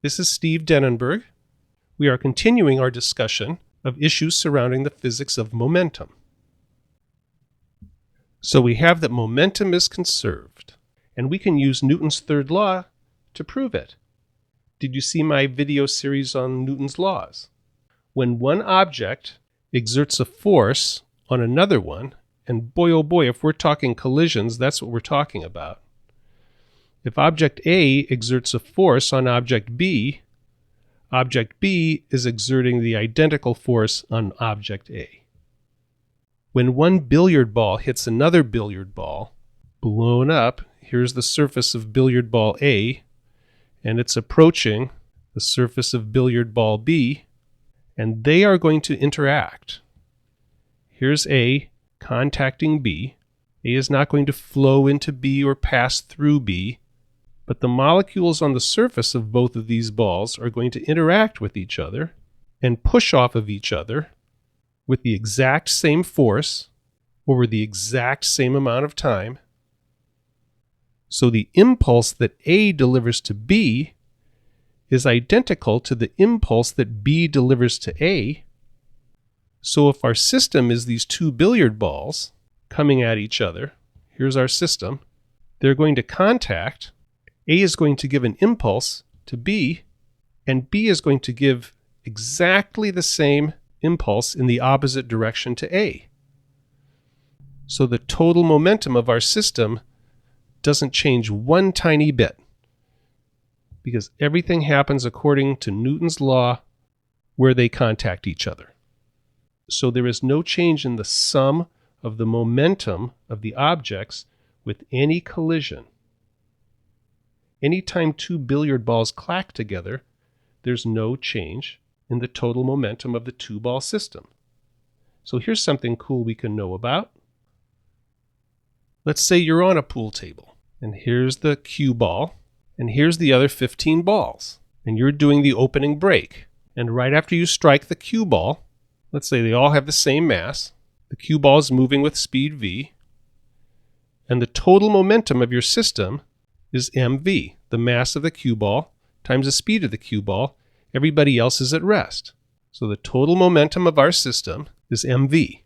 This is Steve Denenberg. We are continuing our discussion of issues surrounding the physics of momentum. So we have that momentum is conserved, and we can use Newton's third law to prove it. Did you see my video series on Newton's laws? When one object exerts a force on another one, and boy oh boy, if we're talking collisions, that's what we're talking about. If object A exerts a force on object B is exerting the identical force on object A. When one billiard ball hits another billiard ball, blown up, here's the surface of billiard ball A, and it's approaching the surface of billiard ball B, and they are going to interact. Here's A contacting B. A is not going to flow into B or pass through B, but the molecules on the surface of both of these balls are going to interact with each other and push off of each other with the exact same force over the exact same amount of time. So the impulse that A delivers to B is identical to the impulse that B delivers to A. So if our system is these two billiard balls coming at each other, here's our system, they're going to contact. A is going to give an impulse to B, and B is going to give exactly the same impulse in the opposite direction to A. So the total momentum of our system doesn't change one tiny bit, because everything happens according to Newton's law where they contact each other. So there is no change in the sum of the momentum of the objects with any collision. Anytime two billiard balls clack together, there's no change in the total momentum of the two-ball system. So here's something cool we can know about. Let's say you're on a pool table, and here's the cue ball, and here's the other 15 balls, and you're doing the opening break. And right after you strike the cue ball, let's say they all have the same mass, the cue ball is moving with speed v, and the total momentum of your system is mv, the mass of the cue ball times the speed of the cue ball. Everybody else is at rest. So the total momentum of our system is mv.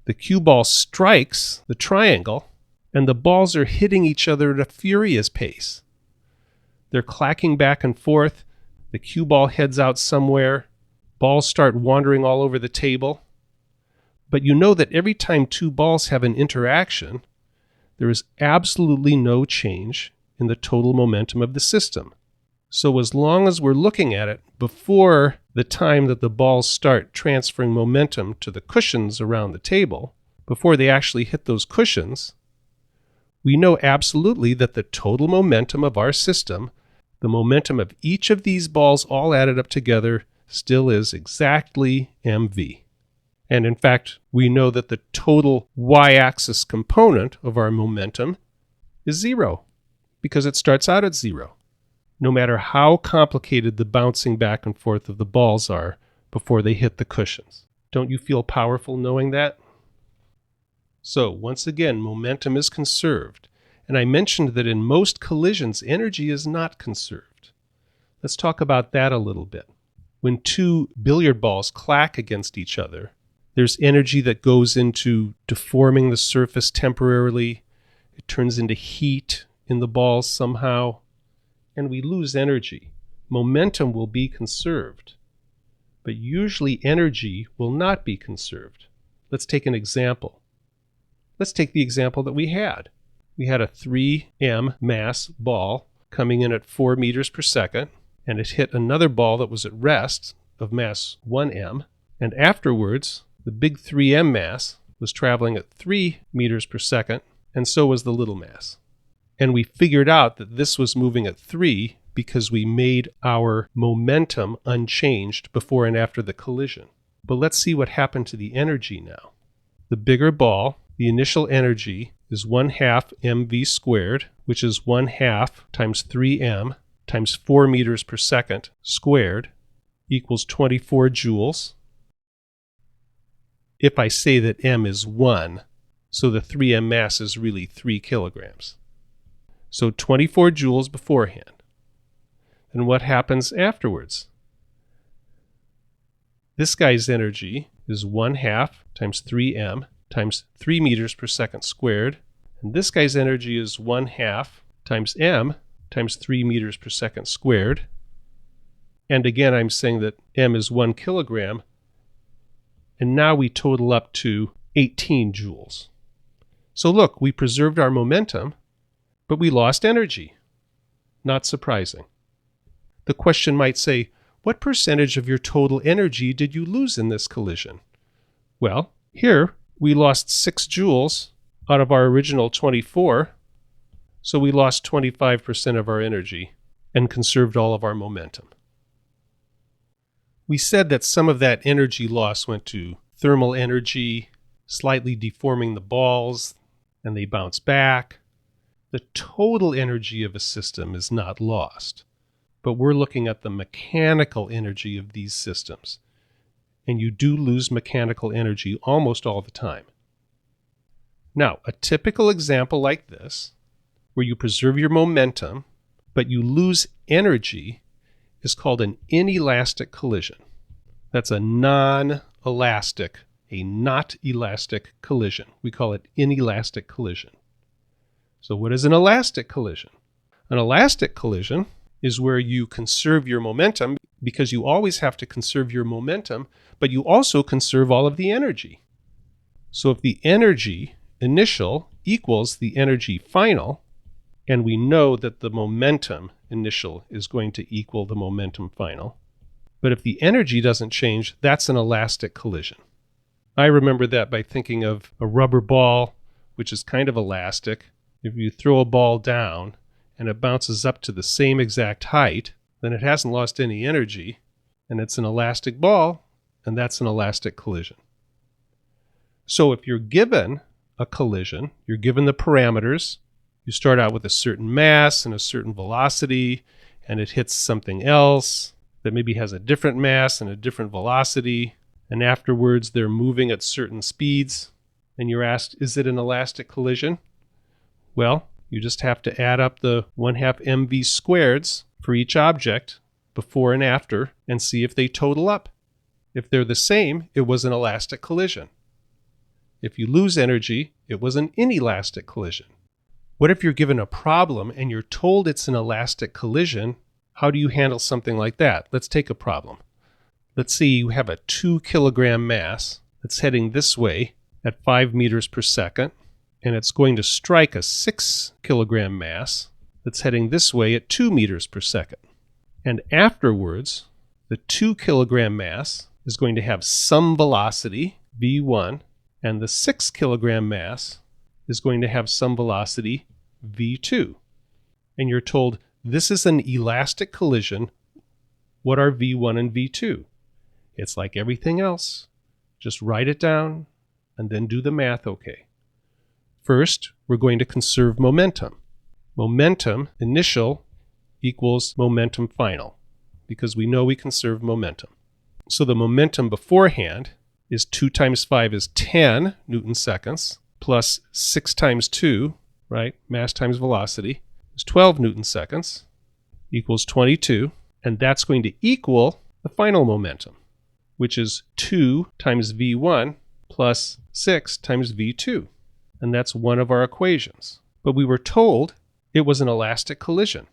The cue ball strikes the triangle, and the balls are hitting each other at a furious pace. They're clacking back and forth. The cue ball heads out somewhere. Balls start wandering all over the table. But you know that every time two balls have an interaction, there is absolutely no change in the total momentum of the system. So as long as we're looking at it before the time that the balls start transferring momentum to the cushions around the table, before they actually hit those cushions, we know absolutely that the total momentum of our system, the momentum of each of these balls all added up together, still is exactly mv. And in fact, we know that the total y-axis component of our momentum is 0, because it starts out at 0, no matter how complicated the bouncing back and forth of the balls are before they hit the cushions. Don't you feel powerful knowing that? So, once again, momentum is conserved. And I mentioned that in most collisions, energy is not conserved. Let's talk about that a little bit. When two billiard balls clack against each other, there's energy that goes into deforming the surface temporarily. It turns into heat in the balls somehow, and we lose energy. Momentum will be conserved, but usually energy will not be conserved. Let's take an example. Let's take the example that we had. We had a 3m mass ball coming in at 4 meters per second, and it hit another ball that was at rest of mass 1m, and afterwards, the big 3m mass was traveling at 3 meters per second, and so was the little mass. And we figured out that this was moving at 3 because we made our momentum unchanged before and after the collision. But let's see what happened to the energy now. The bigger ball, the initial energy is 1/2 mv squared, which is 1/2 times 3m times 4 meters per second squared equals 24 joules. If I say that m is 1, so the 3m mass is really 3 kilograms. So 24 joules beforehand. then what happens afterwards? This guy's energy is 1/2 times 3m times 3 meters per second squared. And this guy's energy is 1/2 times m times 3 meters per second squared. And again, I'm saying that m is 1 kilogram. And now we total up to 18 joules. So look, we preserved our momentum, but we lost energy. Not surprising. The question might say, what percentage of your total energy did you lose in this collision? Well, here we lost 6 joules out of our original 24, so we lost 25% of our energy and conserved all of our momentum. We said that some of that energy loss went to thermal energy, slightly deforming the balls, and they bounce back. The total energy of a system is not lost, but we're looking at the mechanical energy of these systems. And you do lose mechanical energy almost all the time. Now, a typical example like this, where you preserve your momentum, but you lose energy, is called an inelastic collision. That's a non-elastic, a not elastic collision. We call it inelastic collision. So what is an elastic collision? An elastic collision is where you conserve your momentum, because you always have to conserve your momentum, but you also conserve all of the energy. So if the energy initial equals the energy final, and we know that the momentum initial is going to equal the momentum final, but if the energy doesn't change, that's an elastic collision. I remember that by thinking of a rubber ball, which is kind of elastic. If you throw a ball down and it bounces up to the same exact height, then it hasn't lost any energy, and it's an elastic ball, and that's an elastic collision. So if you're given a collision, you're given the parameters, you start out with a certain mass and a certain velocity, and it hits something else that maybe has a different mass and a different velocity, and afterwards they're moving at certain speeds, and you're asked, is it an elastic collision? Well, you just have to add up the 1/2 mv squareds for each object before and after and see if they total up. If they're the same, it was an elastic collision. If you lose energy, it was an inelastic collision. What if you're given a problem and you're told it's an elastic collision? How do you handle something like that? Let's take a problem. Let's say you have a 2 kilogram mass that's heading this way at 5 meters per second, and it's going to strike a 6 kilogram mass that's heading this way at 2 meters per second. And afterwards, the 2 kilogram mass is going to have some velocity, v1, and the 6 kilogram mass is going to have some velocity, v2. And you're told, this is an elastic collision. What are v1 and v2? It's like everything else. Just write it down and then do the math okay. First, we're going to conserve momentum. Momentum initial equals momentum final, because we know we conserve momentum. So the momentum beforehand is 2 times 5 is 10 Newton seconds, plus 6 times 2, right, mass times velocity, is 12 Newton seconds, equals 22, and that's going to equal the final momentum, which is 2 times v1 plus 6 times v2. And that's one of our equations. But we were told it was an elastic collision.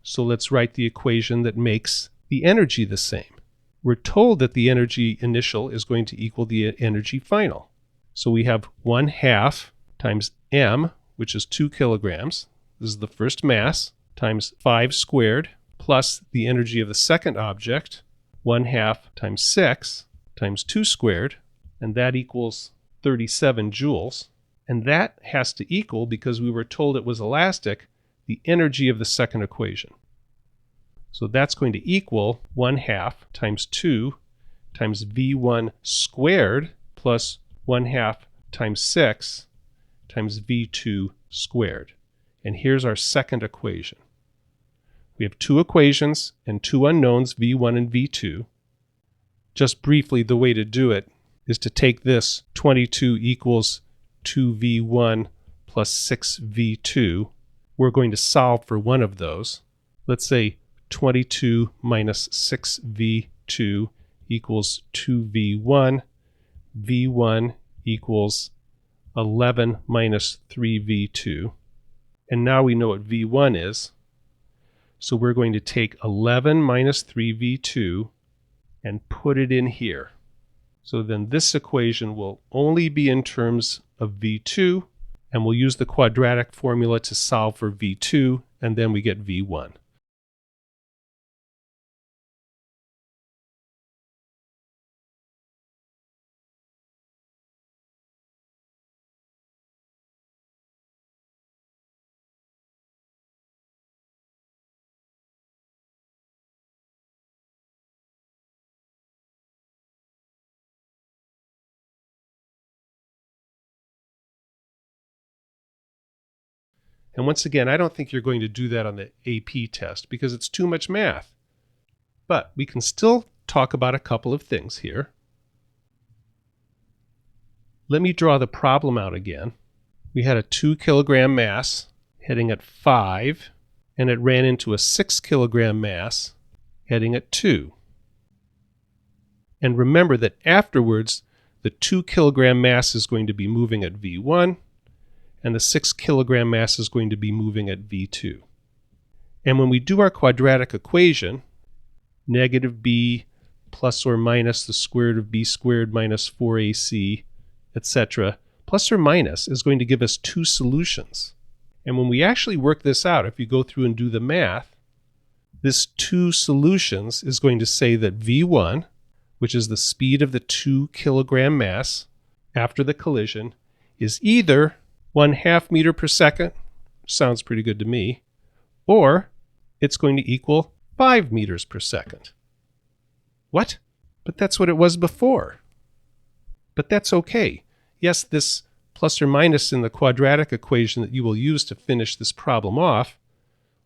So let's write the equation that makes the energy the same. We're told that the energy initial is going to equal the energy final. So we have 1/2 times m, which is 2 kilograms. This is the first mass, times 5 squared, plus the energy of the second object, 1/2 times 6 times 2 squared, and that equals 37 joules. And that has to equal, because we were told it was elastic, the energy of the second equation. So that's going to equal 1/2 times 2 times v1 squared plus 1/2 times 6 times v2 squared. And here's our second equation. We have 2 equations and 2 unknowns, v1 and v2. Just briefly, the way to do it is to take this 22 equals 2v1 plus 6v2. We're going to solve for one of those. Let's say 22 minus 6v2 equals 2v1. v1 equals 11 minus 3v2. And now we know what v1 is. So we're going to take 11 minus 3v2 and put it in here. So then this equation will only be in terms of v2, and we'll use the quadratic formula to solve for v2, and then we get v1. And once again, I don't think you're going to do that on the AP test because it's too much math. But we can still talk about a couple of things here. Let me draw the problem out again. We had a 2 kilogram mass heading at 5, and it ran into a 6 kilogram mass heading at 2. And remember that afterwards, the 2 kilogram mass is going to be moving at V1, and the 6 kilogram mass is going to be moving at V2. And when we do our quadratic equation, negative b plus or minus the square root of b squared minus 4ac, etc., plus or minus is going to give us two solutions. And when we actually work this out, if you go through and do the math, this two solutions is going to say that V1, which is the speed of the 2 kilogram mass after the collision, is either 1/2 meter per second, sounds pretty good to me, or it's going to equal 5 meters per second. What? But that's what it was before. But that's okay. Yes, this plus or minus in the quadratic equation that you will use to finish this problem off,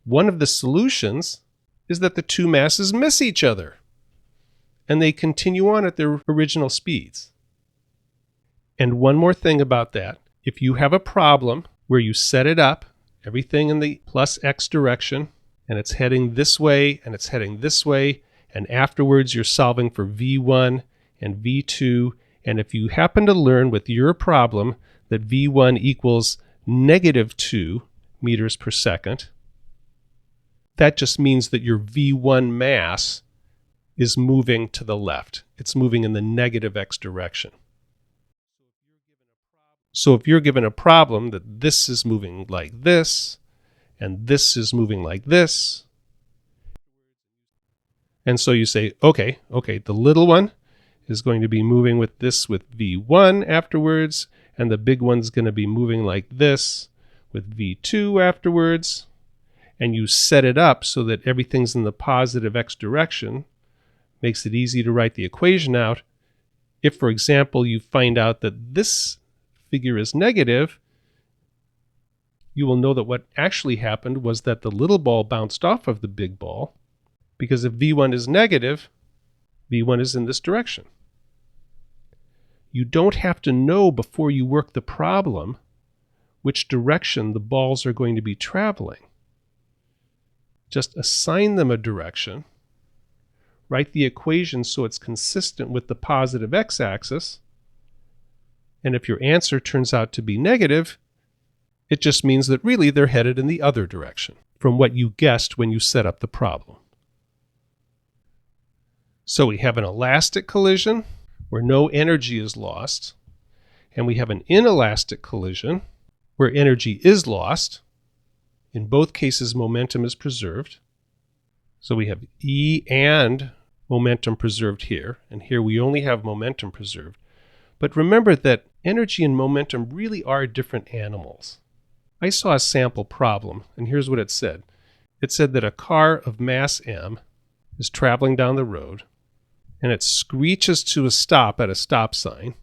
one of the solutions is that the two masses miss each other, and they continue on at their original speeds. And one more thing about that, if you have a problem where you set it up, everything in the plus x direction, and it's heading this way, and it's heading this way, and afterwards you're solving for V1 and V2, and if you happen to learn with your problem that V1 equals -2 meters per second, that just means that your V1 mass is moving to the left. It's moving in the negative x direction. So if you're given a problem that this is moving like this, and this is moving like this, and so you say, okay, the little one is going to be moving with this with V1 afterwards, and the big one's going to be moving like this with V2 afterwards, and you set it up so that everything's in the positive x direction, makes it easy to write the equation out. If, for example, you find out that this figure is negative, you will know that what actually happened was that the little ball bounced off of the big ball, because if V1 is negative, V1 is in this direction. You don't have to know before you work the problem which direction the balls are going to be traveling. Just assign them a direction, write the equation so it's consistent with the positive x-axis, and if your answer turns out to be negative, it just means that really they're headed in the other direction from what you guessed when you set up the problem. So we have an elastic collision where no energy is lost, and we have an inelastic collision where energy is lost. In both cases, momentum is preserved. So we have E and momentum preserved here, and here we only have momentum preserved. But remember that energy and momentum really are different animals. I saw a sample problem, and here's what it said. It said that a car of mass m is traveling down the road, and it screeches to a stop at a stop sign.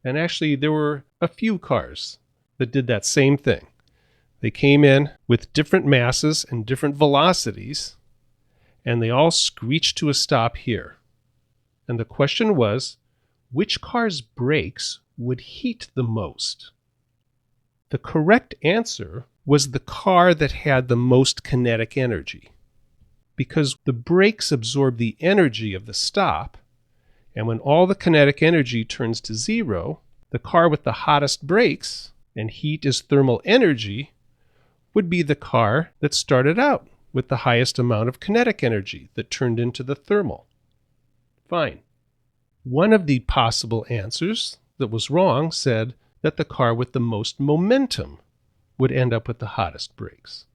And actually, there were a few cars that did that same thing. They came in with different masses and different velocities, and they all screeched to a stop here. And the question was, which car's brakes would heat the most? The correct answer was the car that had the most kinetic energy. because the brakes absorb the energy of the stop, and when all the kinetic energy turns to zero, the car with the hottest brakes, and heat is thermal energy, would be the car that started out with the highest amount of kinetic energy that turned into the thermal. Fine. One of the possible answers that was wrong said that the car with the most momentum would end up with the hottest brakes.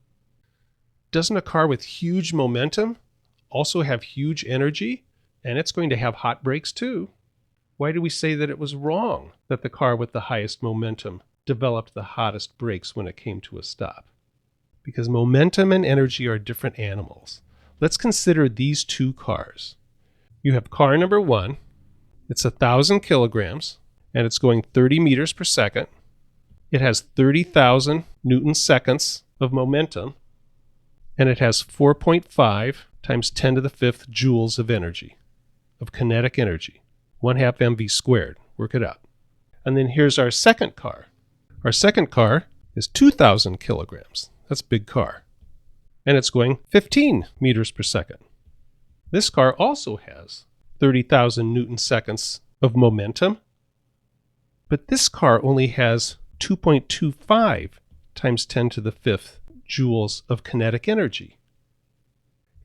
Doesn't a car with huge momentum also have huge energy? And it's going to have hot brakes too. Why do we say that it was wrong that the car with the highest momentum developed the hottest brakes when it came to a stop? Because momentum and energy are different animals. Let's consider these two cars. You have car number 1. It's 1,000 kilograms, and it's going 30 meters per second. It has 30,000 Newton seconds of momentum, and it has 4.5 times 10 to the 5th joules of energy, of kinetic energy, 1/2 mv squared. Work it out. And then here's our second car. Our second car is 2,000 kilograms. That's a big car. And it's going 15 meters per second. This car also has 30,000 Newton seconds of momentum, but this car only has 2.25 times 10 to the 5th joules of kinetic energy.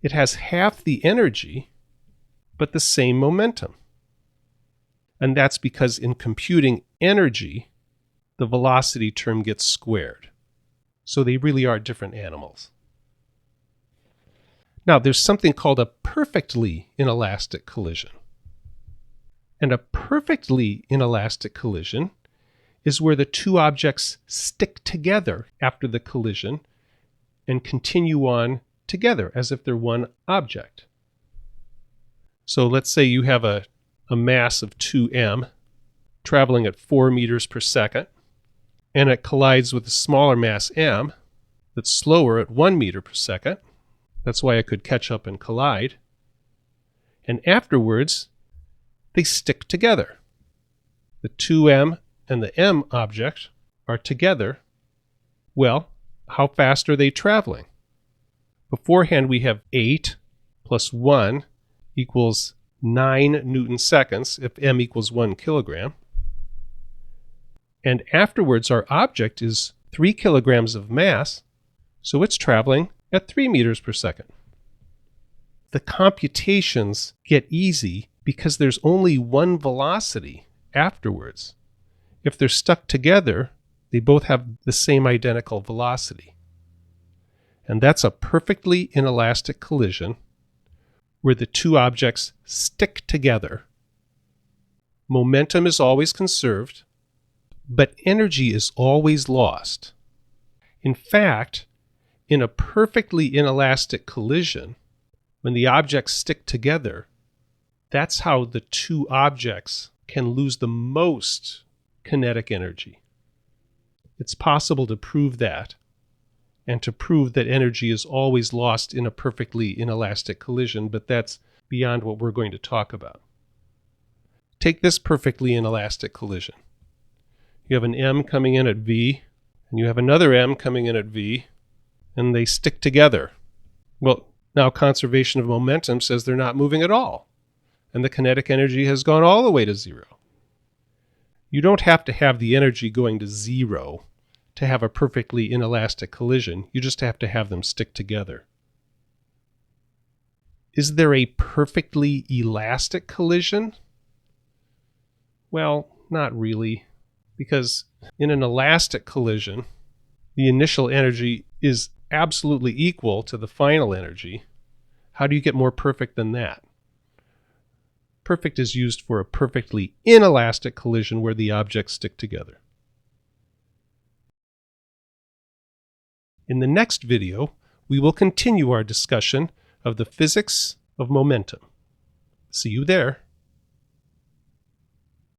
It has half the energy, but the same momentum. And that's because in computing energy, the velocity term gets squared. So they really are different animals. Now, there's something called a perfectly inelastic collision. And a perfectly inelastic collision is where the two objects stick together after the collision and continue on together as if they're one object. So let's say you have a mass of 2m traveling at 4 meters per second, and it collides with a smaller mass m that's slower at 1 meter per second. That's why it could catch up and collide. And afterwards, they stick together. The 2m and the m object are together. Well, how fast are they traveling? Beforehand, we have 8 plus 1 equals 9 Newton seconds if m equals 1 kilogram. And afterwards, our object is 3 kilograms of mass, so it's traveling at 3 meters per second. The computations get easy because there's only one velocity afterwards. If they're stuck together, they both have the same identical velocity. And that's a perfectly inelastic collision where the two objects stick together. Momentum is always conserved, but energy is always lost. In fact, in a perfectly inelastic collision, when the objects stick together, that's how the two objects can lose the most kinetic energy. It's possible to prove that, and to prove that energy is always lost in a perfectly inelastic collision, but that's beyond what we're going to talk about. Take this perfectly inelastic collision. You have an m coming in at v, and you have another m coming in at v, and they stick together. Well, now conservation of momentum says they're not moving at all, and the kinetic energy has gone all the way to zero. You don't have to have the energy going to zero to have a perfectly inelastic collision. You just have to have them stick together. Is there a perfectly elastic collision? Well, not really, because in an elastic collision, the initial energy is absolutely equal to the final energy. How do you get more perfect than that? Perfect is used for a perfectly inelastic collision where the objects stick together. In the next video, we will continue our discussion of the physics of momentum. See you there.